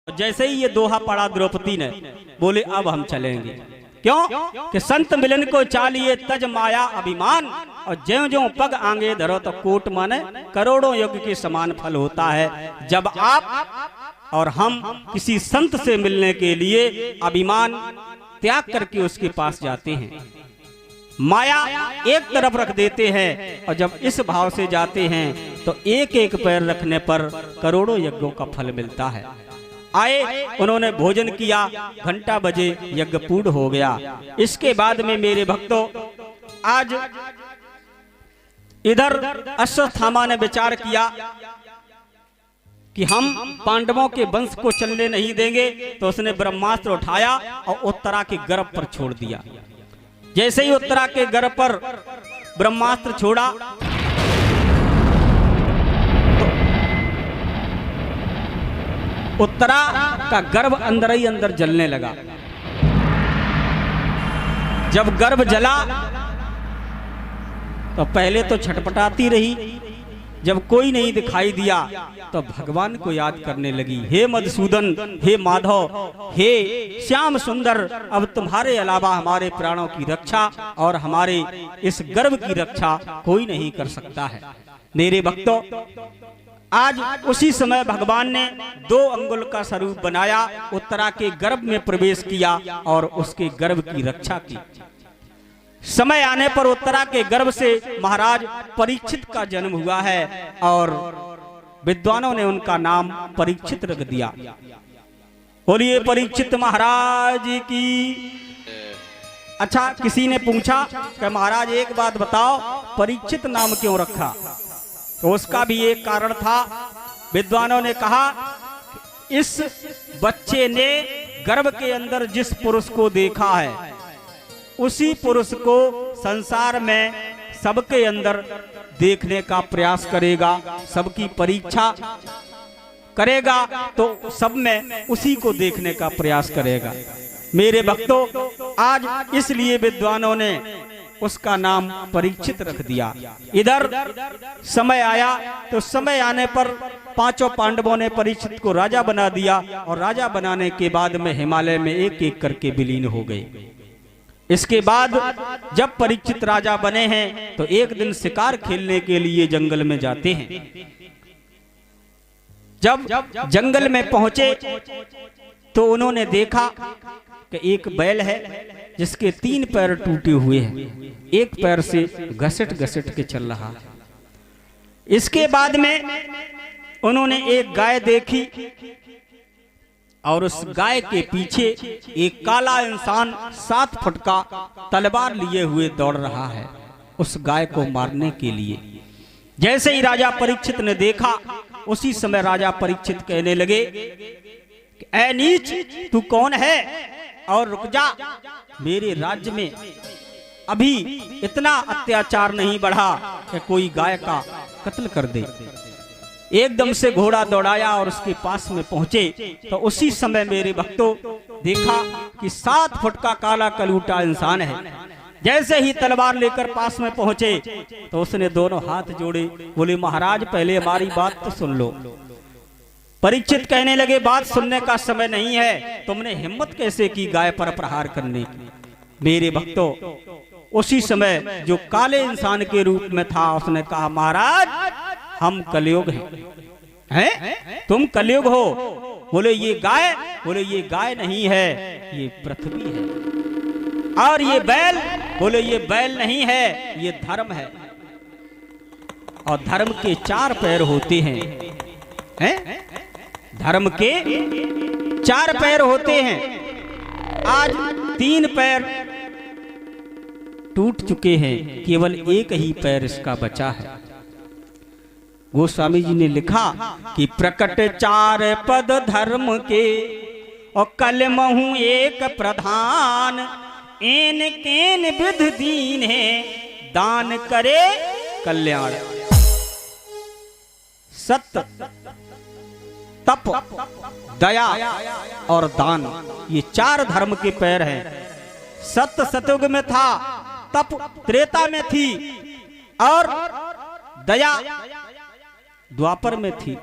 जैसे ही ये दोहा पड़ा द्रौपदी ने, बोले अब हम चलेंगे। क्यों कि संत मिलन को चालिए तज माया अभिमान, और ज्यों ज्यों पग आगे धरो तो कोट माने करोड़ों यज्ञ के समान फल होता है। जब आप और हम किसी संत से मिलने के लिए अभिमान त्याग करके उसके पास जाते हैं, माया एक तरफ रख देते हैं, और जब इस भाव से जाते हैं तो एक एक पैर रखने पर करोड़ों यज्ञों का फल मिलता है। आए, उन्होंने भोजन किया, घंटा बजे यज्ञ पूर्ण हो गया। इसके बाद में मेरे भक्तों, आज इधर अश्वत्थामा ने विचार किया कि हम पांडवों के वंश को चलने नहीं देंगे, तो उसने ब्रह्मास्त्र उठाया और उत्तरा के गर्भ पर छोड़ दिया। जैसे ही उत्तरा के गर्भ पर ब्रह्मास्त्र छोड़ा तो उत्तरा का गर्भ अंदर ही अंदर जलने लगा। जब गर्भ जला तो पहले तो छटपटाती रही, जब कोई नहीं दिखाई दिया तो भगवान को याद करने लगी, हे मधुसूदन, हे माधव, हे श्याम सुंदर, अब तुम्हारे अलावा हमारे प्राणों की रक्षा और हमारे इस गर्भ की रक्षा कोई नहीं कर सकता है। मेरे भक्तों, आज उसी समय भगवान ने 2 अंगुल का स्वरूप बनाया, उत्तरा के गर्भ में प्रवेश किया और उसके गर्भ की रक्षा की। समय आने पर उत्तरा के गर्भ से महाराज परीक्षित का जन्म हुआ है और विद्वानों ने उनका नाम परीक्षित रख दिया। बोलिए परीक्षित महाराज की। अच्छा, किसी ने पूछा कि महाराज एक बात बताओ, परीक्षित नाम क्यों रखा? तो उसका भी एक कारण था। विद्वानों ने कहा, इस बच्चे ने गर्भ के अंदर जिस पुरुष को देखा है, उसी पुरुष को संसार में सबके अंदर देखने का प्रयास करेगा, सबकी परीक्षा करेगा तो सब में उसी को देखने का प्रयास करेगा। मेरे भक्तों, आज इसलिए विद्वानों ने उसका नाम परीक्षित रख दिया। इधर समय आया तो समय आने पर 5 पांडवों ने परीक्षित को राजा बना दिया, और राजा बनाने के बाद में हिमालय में एक एक करके विलीन हो गए। इसके बाद जब परीक्षित राजा बने हैं तो एक दिन शिकार खेलने के लिए जंगल में जाते हैं। जब जंगल में पहुंचे तो उन्होंने देखा कि एक बैल है जिसके 3 पैर टूटे हुए हैं, एक पैर से घसट घसट के चल रहा है। इसके बाद में उन्होंने एक गाय देखी और उस गाय के पीछे एक काला इंसान 7 फुट का तलवार लिए हुए दौड़ रहा है उस गाय को मारने के लिए। जैसे ही राजा परीक्षित ने देखा, उसी समय राजा परीक्षित कहने लगे, ऐ नीच, तू कौन है? और रुक जा, मेरे राज्य में अभी इतना अत्याचार नहीं बढ़ा कि कोई गाय का कत्ल कर दे। एकदम से घोड़ा दौड़ाया और उसके पास में पहुंचे तो उसी समय मेरे भक्तों देखा कि 7 फुट का काला कलूटा इंसान है। जैसे ही तलवार लेकर पास में पहुंचे तो उसने दोनों हाथ जोड़े, बोले महाराज पहले हमारी बात तो सुन लो। परीक्षित कहने लगे, बात सुनने का समय नहीं है, तुमने हिम्मत कैसे की गाय पर प्रहार करने की? मेरे भक्तों, उसी समय जो काले इंसान के रूप में था उसने कहा, महाराज हम कलयुग हैं, तुम कलयुग हो। बोले ये गाय? बोले ये गाय नहीं है, ये पृथ्वी है। और ये बैल? बोले ये बैल नहीं है, ये धर्म है। और धर्म के 4 पैर होते हैं, हैं? धर्म के 4 पैर होते हैं। आज 3 पैर टूट चुके हैं, केवल एक ही पैर इसका बचा है। गोस्वामी जी ने लिखा कि प्रकट 4 पद धर्म के और कलमहु एक प्रधान, एन केन विध दीन है दान करे कल्याण। सत्य, तप, दया और दान, ये 4 धर्म के पैर हैं। सत्य सतयुग में था, तप त्रेता में थी, और दया द्वापर में थी,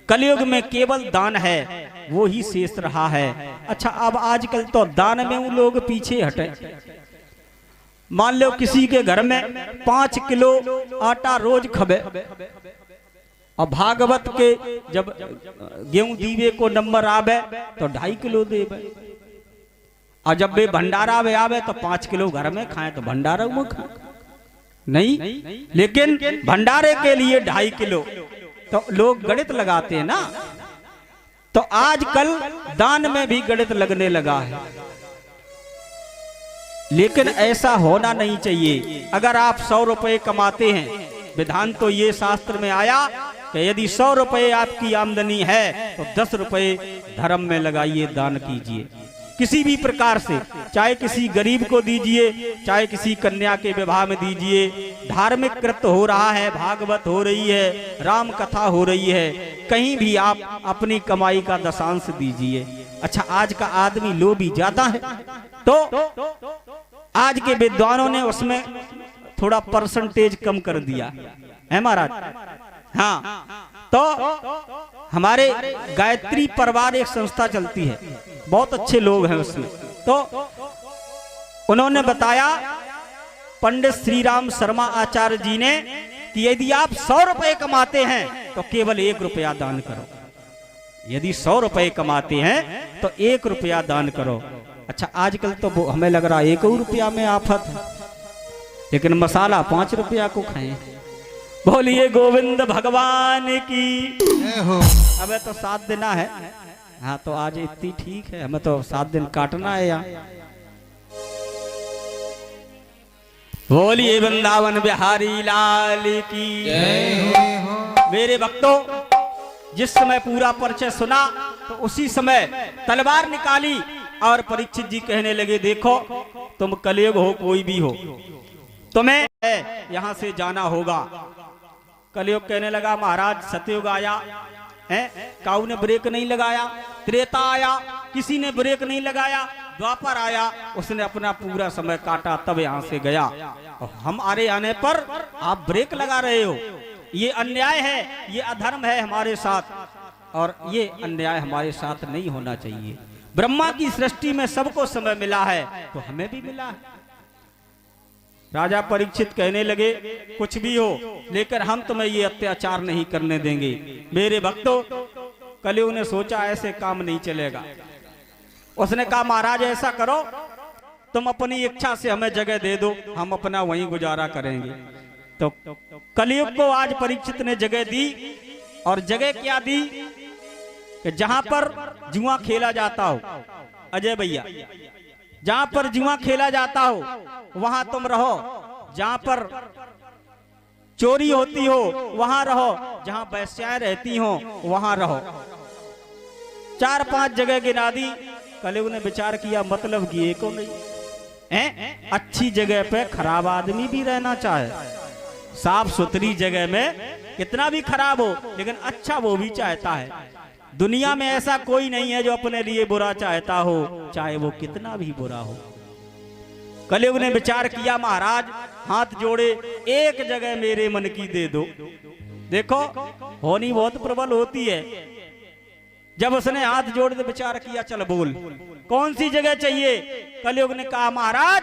कलयुग में केवल दान है वो ही शेष रहा है। अच्छा, अब आजकल तो दान में वो लोग पीछे हटे। मान लो किसी के घर में 5 किलो आटा रोज खबे, और भागवत के जब गेहूं दीवे को नंबर आवे तो 2.5 किलो देवे, और जब वे भंडारा में आवे तो 5 किलो घर में खाए तो भंडारा में खाए नहीं, लेकिन भंडारे के लिए 2.5 किलो तो लोग गणित लगाते हैं ना। तो आजकल दान में भी गणित लगने लगा है, लेकिन ऐसा होना नहीं चाहिए। अगर आप 100 रुपए कमाते हैं, विधान तो ये शास्त्र में आया कि यदि 100 रुपए आपकी आमदनी है तो 10 रुपए धर्म में लगाइए, दान कीजिए किसी भी प्रकार से, चाहे किसी गरीब को दीजिए, चाहे किसी कन्या के विवाह में दीजिए। धार्मिक कृत्य हो रहा है, भागवत हो रही है, राम कथा हो रही है, कहीं भी आप अपनी कमाई का दशांश दीजिए। अच्छा, आज का आदमी लोभी ज्यादा है, तो आज के विद्वानों ने उसमें थोड़ा परसेंटेज कम कर दिया है महाराज। हाँ, तो हमारे गायत्री परिवार एक संस्था चलती है, बहुत अच्छे लोग हैं उसमें। तो उन्होंने बताया पंडित श्री राम शर्मा आचार्य जी ने कि यदि आप 100 रुपए कमाते हैं तो केवल 1 रुपया दान करो। यदि 100 रुपए कमाते हैं तो 1 रुपया दान करो। अच्छा, आजकल तो हमें लग रहा है 1 रुपया में आफत है, लेकिन मसाला 5 रुपया को खाएं। बोलिए गोविंद भगवान की। हमें तो 7 दिन है, हाँ तो आज इतनी ठीक है, हमें तो 7 दिन काटना है यहाँ। बोलिए वृंदावन बिहारी लाल की जय हो। मेरे भक्तों, जिस समय पूरा परिचय सुना तो उसी समय तलवार निकाली और परीक्षित जी कहने लगे, देखो तुम कलयुग हो कोई भी हो, तुम्हें यहाँ से जाना होगा। कलयुग कहने लगा, महाराज सतयुग आया है, काऊ ने ब्रेक नहीं लगाया, त्रेता आया, किसी ने ब्रेक नहीं लगाया, द्वापर आया, उसने अपना पूरा समय काटा, तब यहाँ से गया। और हमारे आने पर आप ब्रेक लगा रहे हो, ये अन्याय है, ये अधर्म है हमारे साथ, और ये अन्याय हमारे साथ नहीं होना चाहिए। ब्रह्मा की सृष्टि में सबको समय मिला है तो हमें भी मिला है। राजा परीक्षित कहने लगे, कुछ भी हो लेकिन हम तुम्हें ये अत्याचार नहीं करने देंगे। मेरे भक्तों, कलयुग ने सोचा ऐसे काम नहीं चलेगा। उसने कहा, महाराज ऐसा करो, तुम अपनी इच्छा से हमें जगह दे दो, हम अपना वहीं गुजारा करेंगे। तो कलयुग को आज परीक्षित ने जगह दी, और जगह क्या दी कि जहां पर जुआ खेला जाता हो, अजय भैया, जहां पर जुआ खेला जाता हो वहां तुम रहो, जहां पर चोरी होती हो वहां रहो, जहां वैश्याएं रहती हो वहां रहो। 4-5 जगह गिना दी। कलयुग ने विचार किया, मतलब कि एको नहीं है, अच्छी जगह पे खराब आदमी भी रहना चाहे, साफ सुथरी जगह में कितना भी खराब हो लेकिन अच्छा वो भी चाहता है। दुनिया में ऐसा कोई नहीं है जो अपने लिए बुरा चाहता हो, चाहे वो कितना भी बुरा हो। कलयुग ने विचार किया, महाराज हाथ जोड़े, एक जगह मेरे मन की दे दो। देखो होनी बहुत प्रबल होती है। जब उसने हाथ जोड़ के विचार किया, चल बोल कौन सी जगह चाहिए। कलयुग ने कहा, महाराज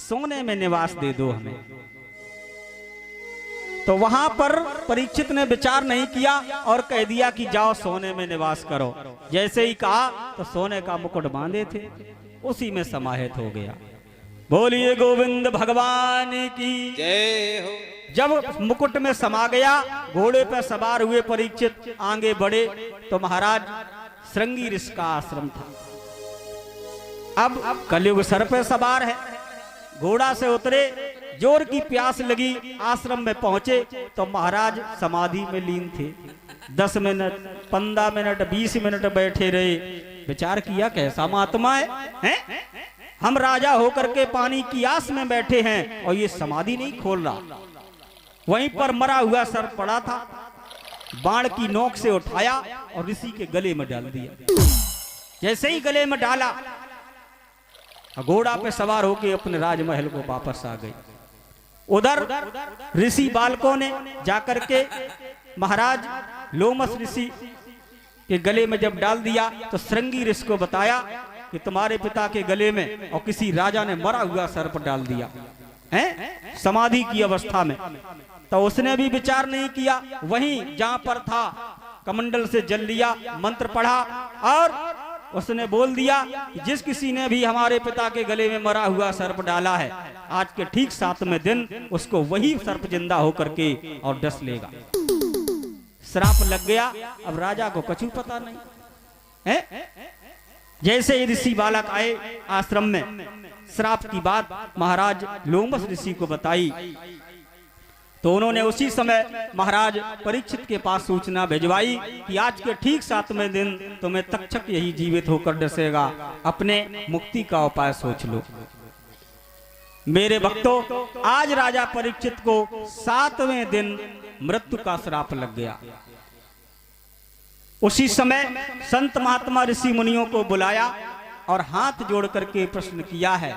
सोने में निवास दे दो हमें। तो वहां पर परीक्षित ने विचार नहीं किया और कह दिया कि जाओ सोने में निवास करो। जैसे ही कहा तो सोने का मुकुट बांधे थे, उसी में समाहित हो गया। बोलिए गोविंद भगवान की जय हो। जब मुकुट में समा गया, घोड़े पर सवार हुए परीक्षित आगे बढ़े तो महाराज श्रृंगी ऋषि का आश्रम था। अब कलयुग सर पे सवार है, घोड़ा से उतरे, जोर की प्यास लगी, आश्रम में पहुंचे तो महाराज समाधि में लीन थे। 10 मिनट 15 मिनट 20 मिनट बैठे रहे। विचार किया, कैसा महात्मा है? हम राजा होकर के पानी की आस में बैठे हैं और ये समाधि नहीं खोल रहा। वहीं पर मरा हुआ सर पड़ा था, बाण की नोक से उठाया और ऋषि के गले में डाल दिया। जैसे ही गले में डाला, घोड़ा पे सवार होके अपने राजमहल को वापस आ गए। उधर ऋषि बालकों ने जाकर के महाराज लोमस ऋषि के गले में जब डाल दिया तो श्रृंगी ऋषि को बताया कि तुम्हारे पिता के गले में और किसी राजा ने मरा हुआ सर्प डाल दिया है समाधि की अवस्था में। तो उसने भी विचार नहीं किया, वहीं जहां पर था कमंडल से जल लिया, मंत्र पढ़ा और उसने बोल दिया कि जिस किसी ने भी हमारे पिता के गले में मरा हुआ सर्प डाला है, आज के ठीक 7वें दिन उसको वही सर्प जिंदा होकर के और डस लेगा। श्राप लग गया। अब राजा को कछु पता नहीं है। जैसे ही ऋषि बालक आए आश्रम में, श्राप की बात महाराज लोमस ऋषि को बताई तो उन्होंने उसी समय महाराज परीक्षित के पास सूचना भिजवाई कि आज के ठीक 7वें दिन तुम्हें तक्षक यही जीवित होकर डसेगा, अपने मुक्ति का उपाय सोच लो। मेरे भक्तों, आज राजा परीक्षित को 7वें दिन मृत्यु का श्राप लग गया। उसी समय संत महात्मा ऋषि मुनियों को बुलाया और हाथ जोड़ करके प्रश्न किया है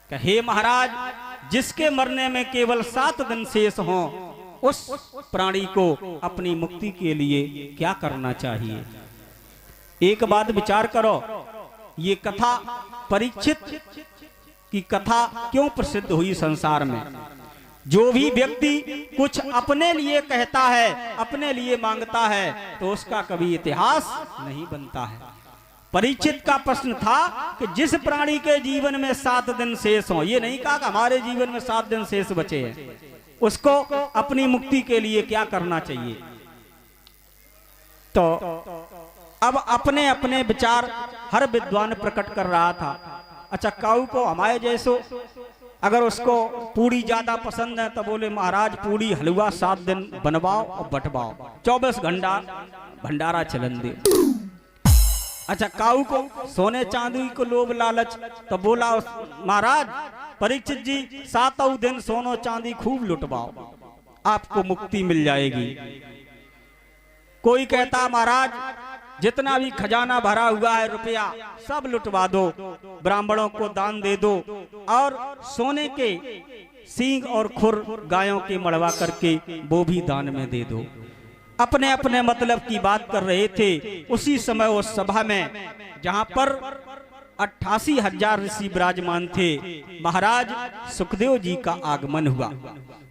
कि हे महाराज, जिसके मरने में केवल 7 दिन शेष हों, उस प्राणी को अपनी मुक्ति के लिए क्या करना चाहिए? एक बात विचार करो, ये कथा परीक्षित की कथा क्यों प्रसिद्ध हुई संसार में? जो भी व्यक्ति कुछ अपने लिए कहता है, अपने लिए मांगता है, तो उसका कभी इतिहास नहीं बनता है। परीक्षित का प्रश्न था कि जिस प्राणी के जीवन में 7 दिन शेष हो, ये नहीं कहा कि हमारे जीवन में 7 दिन शेष बचे हैं, उसको अपनी मुक्ति के लिए क्या करना चाहिए। तो अब अपने अपने विचार हर विद्वान प्रकट कर रहा था। अच्छा, काऊ को हमारे जैसो अगर उसको पूड़ी ज्यादा पसंद है तो बोले महाराज पूड़ी हलवा 7 दिन बनवाओ और बंटवाओ, 24 घंटा भंडारा चलन दे। अच्छा, काऊ को सोने चांदी को लोभ लालच, तो बोला महाराज परीक्षित जी 7 दिन सोनो चांदी खूब लुटवाओ, आपको मुक्ति मिल जाएगी। कोई कहता महाराज जितना भी खजाना भरा हुआ है रुपया सब लुटवा दो, ब्राह्मणों को दान दे दो और सोने के सींग और खुर गायों के मड़वा करके वो भी दान में दे दो। अपने अपने मतलब की बात कर रहे थे। उसी समय उस सभा में जहां पर 88,000 ऋषि विराजमान थे, महाराज सुखदेव जी का आगमन हुआ।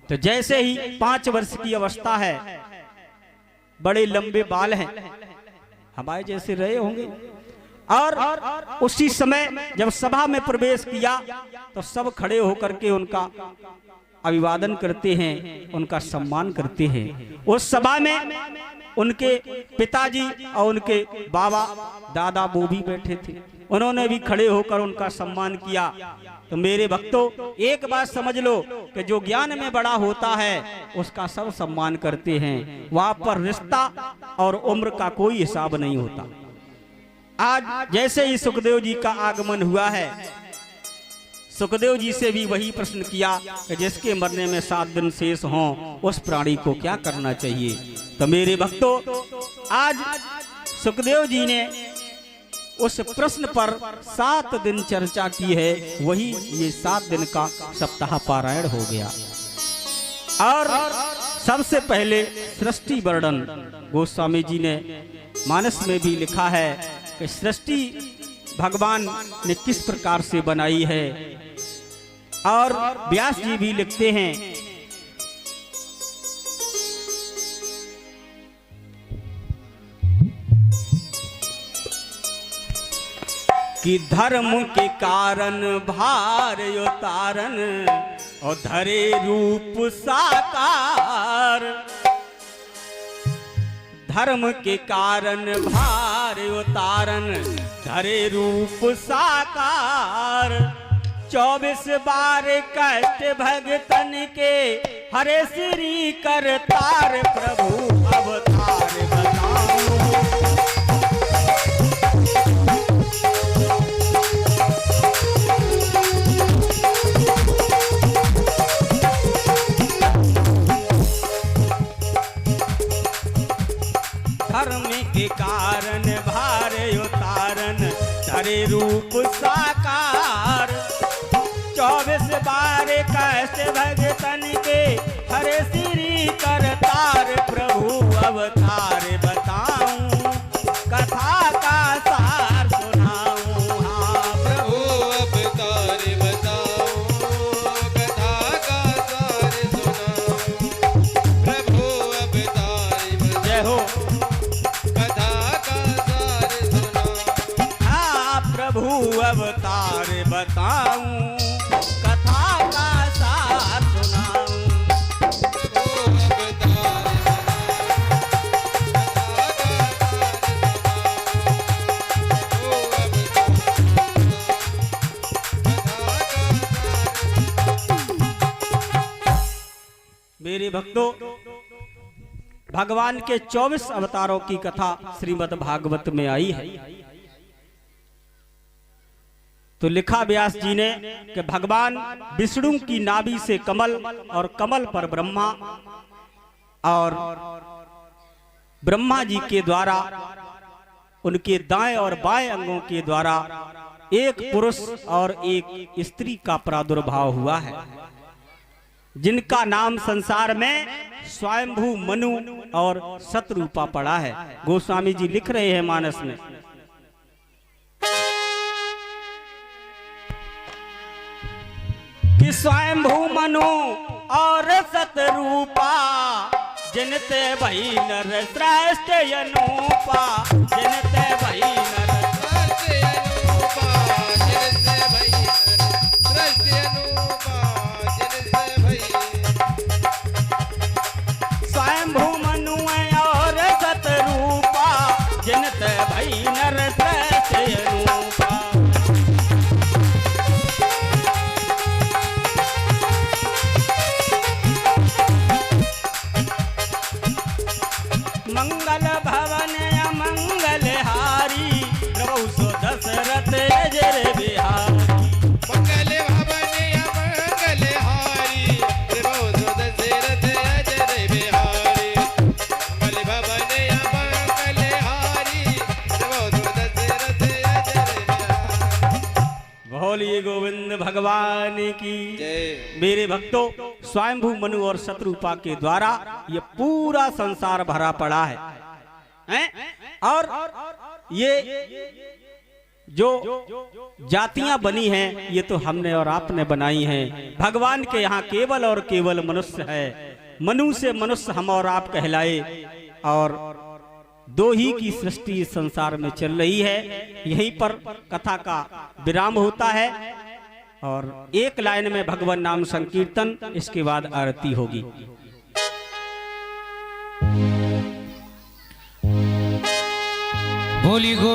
तो जैसे ही 5 वर्ष की अवस्था है, बड़े लंबे बाल हैं, हमारे जैसे रहे होंगे, और उसी समय जब सभा में प्रवेश किया तो सब खड़े होकर के उनका अभिवादन करते हैं, उनका सम्मान करते हैं। उस सभा में उनके पिताजी और उनके बाबा दादा वो भी बैठे थे, उन्होंने भी खड़े होकर उनका सम्मान किया। तो मेरे भक्तों, एक बात समझ लो कि जो ज्ञान में बड़ा होता है उसका सब सम्मान करते हैं, वहां पर रिश्ता और उम्र का कोई हिसाब नहीं होता। आज जैसे ही सुखदेव जी का आगमन हुआ है, सुखदेव जी से भी वही प्रश्न किया कि जिसके मरने में 7 दिन शेष हों, उस प्राणी को क्या करना चाहिए। तो मेरे भक्तों, आज सुखदेव जी ने उस प्रश्न पर 7 दिन चर्चा की है, वही ये 7 दिन का सप्ताह पारायण हो गया। और सबसे पहले सृष्टि वर्णन गोस्वामी जी ने मानस में भी लिखा है कि सृष्टि भगवान ने किस प्रकार से बनाई है। और व्यास जी भी लिखते हैं कि धर्म के कारण भार उतारन और धरे रूप साकार। धर्म के कारण भार उतारन धरे रूप साकार। 24 बार कष्ट भगतन के हरे श्री करतार। प्रभु अवतार बताऊं धर्म के कारण भार उतारन धरे रूप साकार। 24 बार कष्ट भगतन के हरे श्री करतार। प्रभु अवतार बताऊं, कथा का सार सुनाऊं। हाँ प्रभु अवतार बताऊं, कथा का सार सुनाऊं। प्रभु अवतार जय हो। कथा का सार सुनाऊं। हाँ प्रभु अवतार बताऊं, कथा का सार सुनाऊं। मेरे भक्तों, भगवान के 24 अवतारों की कथा श्रीमद् भागवत में आई है। तो लिखा व्यास जी ने कि भगवान विष्णु की नाभि से कमल और कमल पर ब्रह्मा, और ब्रह्मा जी के द्वारा उनके दाएं और बाएं अंगों के द्वारा एक पुरुष और एक स्त्री का प्रादुर्भाव हुआ है, जिनका नाम संसार में स्वयंभू मनु और शतरूपा पड़ा है। गोस्वामी जी लिख रहे हैं मानस में, कि स्वयंभू मनु और शतरूपा, जिनते भई नर श्रेष्ठ अनूपा, जिनते भई नर स्वयंभू मनु और शतरूपा, जिनते भई नर श्रेष्ठ अनूपा। मंगल भवन अमंगल हारी, प्रभु सो दशरथ अजर बिहारी। मंगल भवन अमंगल हारी, प्रभु सो दशरथ अजर बिहारी। मंगल भवन अमंगल हारी, प्रभु सो दशरथ अजर बिहारी। बोलिए गोविंद भगवान की जय। मेरे भक्तों, स्वयंभू मनु और शतरूपा के द्वारा ये पूरा संसार भरा पड़ा है? और ये जो जातियां बनी हैं, ये तो हमने और आपने बनाई हैं। भगवान के यहाँ केवल और केवल मनुष्य है। मनु से मनुष्य हम और आप कहलाए, और दो ही की सृष्टि इस संसार में चल रही है। यहीं पर कथा का विराम होता है, और एक लाइन में भगवान नाम संकीर्तन, इसके बाद आरती होगी। बोली गो